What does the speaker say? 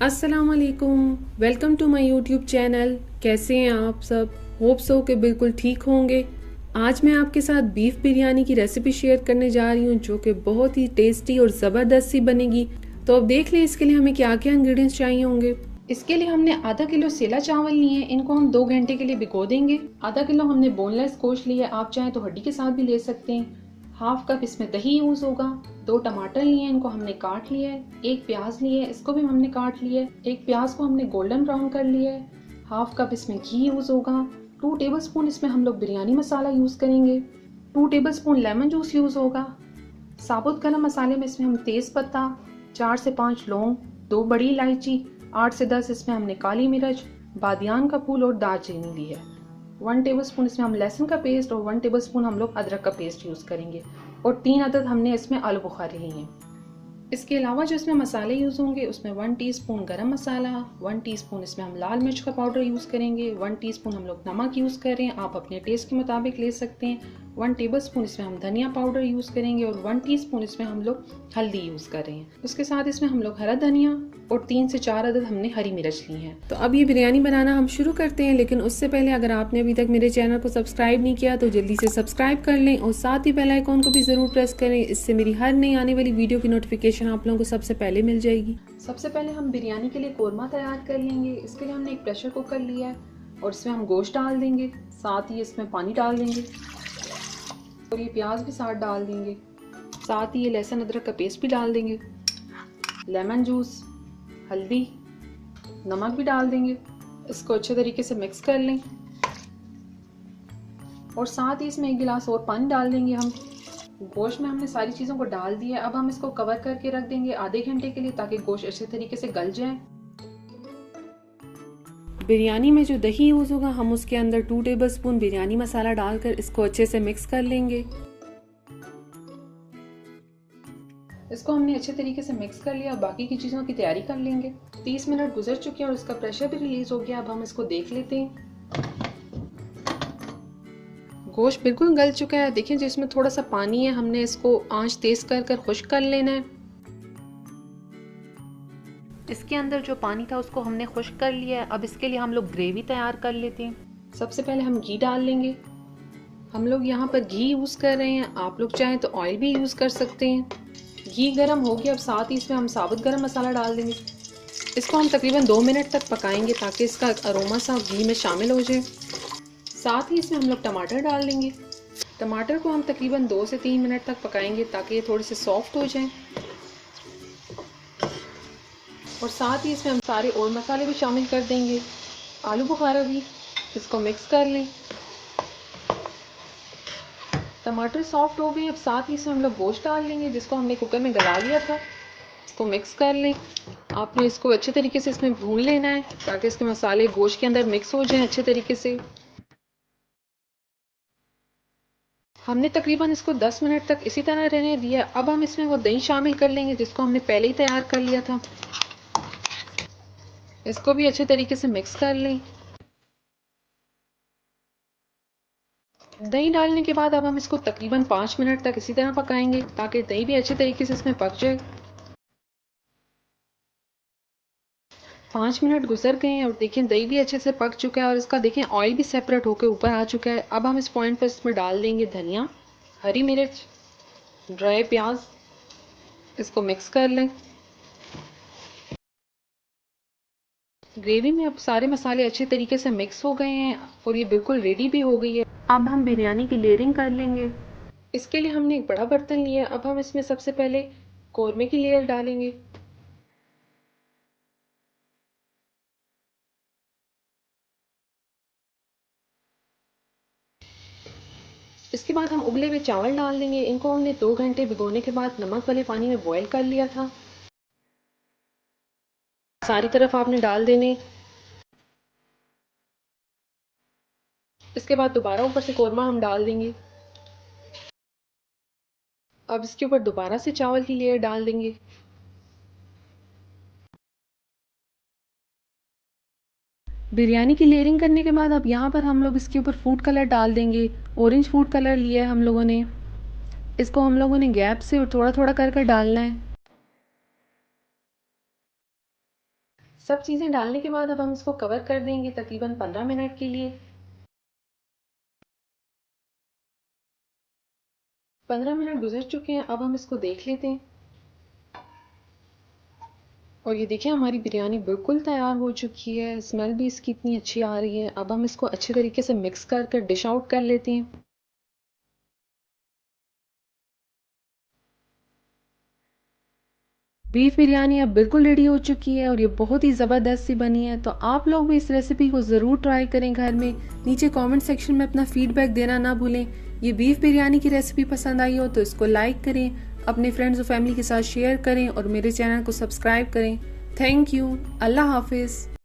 अस्सलाम वालेकुम। Welcome to my YouTube channel. कैसे हैं आप सब? होप सो कि बिल्कुल ठीक होंगे। आज मैं आपके साथ बीफ बिरयानी की रेसिपी शेयर करने जा रही हूँ जो कि बहुत ही टेस्टी और ज़बरदस्त सी बनेगी। तो अब देख लें इसके लिए हमें क्या क्या इंग्रेडिएंट्स चाहिए होंगे। इसके लिए हमने आधा किलो सेला चावल लिए हैं। इनको हम 2 घंटे के लिए भिगो देंगे। आधा किलो हमने बोनलेस गोश्त लिया है, आप चाहें तो हड्डी के साथ भी ले सकते हैं। हाफ कप इसमें दही यूज़ होगा। 2 टमाटर लिए हैं, इनको हमने काट लिया है। 1 प्याज लिए है, इसको भी हमने काट लिया है। 1 प्याज को हमने गोल्डन ब्राउन कर लिया है। हाफ कप इसमें घी यूज़ होगा। 2 टेबलस्पून इसमें हम लोग बिरयानी मसाला यूज़ करेंगे। 2 टेबलस्पून लेमन जूस यूज़ होगा। साबुत गरम मसाले में इसमें हम तेज़ पत्ता, 4 से 5 लौंग, 2 बड़ी इलायची, 8 से 10 इसमें हमने काली मिर्च, बादियान का फूल और दालचीनी ली है। 1 टेबलस्पून इसमें हम लहसुन का पेस्ट और 1 टेबलस्पून हम लोग अदरक का पेस्ट यूज़ करेंगे और 3 अदद हमने इसमें आलू बुखारे लिए हैं। इसके अलावा जो इसमें मसाले यूज़ होंगे उसमें 1 टीस्पून गरम मसाला, 1 टीस्पून इसमें हम लाल मिर्च का पाउडर यूज़ करेंगे, 1 टीस्पून हम लोग नमक यूज़ कर रहे हैं, आप अपने टेस्ट के मुताबिक ले सकते हैं। 1 टेबलस्पून इसमें हम धनिया पाउडर यूज़ करेंगे और 1 टीस्पून इसमें हम लोग हल्दी यूज़ कर रहे हैं। उसके साथ इसमें हम लोग हरा धनिया और 3 से 4 अदद हमने हरी मिर्च ली हैं। तो अब ये बिरयानी बनाना हम शुरू करते हैं, लेकिन उससे पहले अगर आपने अभी तक मेरे चैनल को सब्सक्राइब नहीं किया तो जल्दी से सब्सक्राइब कर लें और साथ ही बेल आइकॉन को भी ज़रूर प्रेस करें। इससे मेरी हर नई आने वाली वीडियो की नोटिफिकेशन आप लोगों को सबसे पहले मिल जाएगी। सबसे पहले हम बिरयानी के लिए कोरमा तैयार कर लेंगे। इसके लिए हमने एक प्रेशर कुकर लिया है और इसमें हम गोश्त डाल देंगे, साथ ही इसमें पानी डाल देंगे और ये प्याज भी साथ डाल देंगे। साथ ही ये लहसुन अदरक का पेस्ट भी डाल देंगे, लेमन जूस, हल्दी, नमक भी डाल देंगे। इसको अच्छे तरीके से मिक्स कर लें और साथ ही इसमें 1 गिलास और पानी डाल देंगे। हम गोश्त में हमने सारी चीज़ों को डाल दिया है। अब हम इसको कवर करके रख देंगे आधे घंटे के लिए ताकि गोश्त अच्छे तरीके से गल जाए। बिरयानी में जो दही यूज़ होगा हम उसके अंदर 2 टेबलस्पून बिरयानी मसाला डालकर इसको अच्छे से मिक्स कर लेंगे। इसको हमने अच्छे तरीके से मिक्स कर लिया। बाकी की चीज़ों की तैयारी कर लेंगे। 30 मिनट गुजर चुके हैं और इसका प्रेशर भी रिलीज हो गया। अब हम इसको देख लेते हैं। गोश्त बिल्कुल गल चुका है। देखिए जिसमें थोड़ा सा पानी है, हमने इसको आंच तेज कर कर खुश्क कर लेना है। इसके अंदर जो पानी था उसको हमने खुश्क कर लिया है। अब इसके लिए हम लोग ग्रेवी तैयार कर लेते हैं। सबसे पहले हम घी डाल लेंगे। हम लोग यहाँ पर घी यूज़ कर रहे हैं, आप लोग चाहें तो ऑयल भी यूज़ कर सकते हैं। घी गर्म हो गया। अब साथ ही इसमें हम साबुत गरम मसाला डाल देंगे। इसको हम तकरीबन 2 मिनट तक पकाएंगे ताकि इसका अरोमा सा घी में शामिल हो जाए। साथ ही इसमें हम लोग टमाटर डाल देंगे। टमाटर को हम तकरीबन 2 से 3 मिनट तक पकाएंगे ताकि ये थोड़े से सॉफ्ट हो जाएं। और साथ ही इसमें हम सारे और मसाले भी शामिल कर देंगे, आलू बुखारा भी। इसको मिक्स कर लें। टमाटर सॉफ्ट हो गए। अब साथ ही इसमें हम लोग गोश्त डाल लेंगे जिसको हमने कुकर में गला लिया था। इसको मिक्स कर लें। आपने इसको अच्छे तरीके से इसमें भून लेना है ताकि इसके मसाले गोश्त के अंदर मिक्स हो जाएं अच्छे तरीके से। हमने तकरीबन इसको 10 मिनट तक इसी तरह रहने दिया। अब हम इसमें वो दही शामिल कर लेंगे जिसको हमने पहले ही तैयार कर लिया था। इसको भी अच्छे तरीके से मिक्स कर लें। दही डालने के बाद अब हम इसको तकरीबन 5 मिनट तक इसी तरह पकाएंगे ताकि दही भी अच्छे तरीके से इसमें पक जाए। 5 मिनट गुजर गए हैं और देखिए दही भी अच्छे से पक चुका है और इसका देखें ऑयल भी सेपरेट होकर ऊपर आ चुका है। अब हम इस पॉइंट पर इसमें डाल देंगे धनिया, हरी मिर्च, ड्राई प्याज। इसको मिक्स कर लें। ग्रेवी में अब सारे मसाले अच्छे तरीके से मिक्स हो गए हैं और ये बिल्कुल रेडी भी हो गई है। अब हम बिरयानी की लेयरिंग कर लेंगे। इसके लिए हमने एक बड़ा बर्तन लिया। अब हम इसमें सबसे पहले कौरमे की लेयर डालेंगे। इसके बाद हम उबले हुए चावल डाल देंगे। इनको हमने 2 घंटे भिगोने के बाद नमक वाले पानी में बॉईल कर लिया था। सारी तरफ आपने डाल देने। इसके बाद दोबारा ऊपर से कौरमा हम डाल देंगे। अब इसके ऊपर दोबारा से चावल की लेयर डाल देंगे। बिरयानी की लेयरिंग करने के बाद अब यहाँ पर हम लोग इसके ऊपर फूड कलर डाल देंगे। ऑरेंज फूड कलर लिया है हम लोगों ने। इसको हम लोगों ने गैप से थोड़ा थोड़ा कर कर डालना है। सब चीज़ें डालने के बाद अब हम इसको कवर कर देंगे तकरीबन 15 मिनट के लिए। 15 मिनट गुजर चुके हैं, अब हम इसको देख लेते हैं। और ये देखिए हमारी बिरयानी बिल्कुल तैयार हो चुकी है, स्मेल भी इसकी इतनी अच्छी आ रही है। अब हम इसको अच्छे तरीके से मिक्स कर कर डिश आउट कर लेते हैं। बीफ बिरयानी अब बिल्कुल रेडी हो चुकी है और ये बहुत ही ज़बरदस्त सी बनी है। तो आप लोग भी इस रेसिपी को ज़रूर ट्राई करें घर में। नीचे कमेंट सेक्शन में अपना फीडबैक देना ना भूलें। ये बीफ बिरयानी की रेसिपी पसंद आई हो तो इसको लाइक करें, अपने फ्रेंड्स और फैमिली के साथ शेयर करें और मेरे चैनल को सब्सक्राइब करें। Thank you. अल्लाह हाफिज़।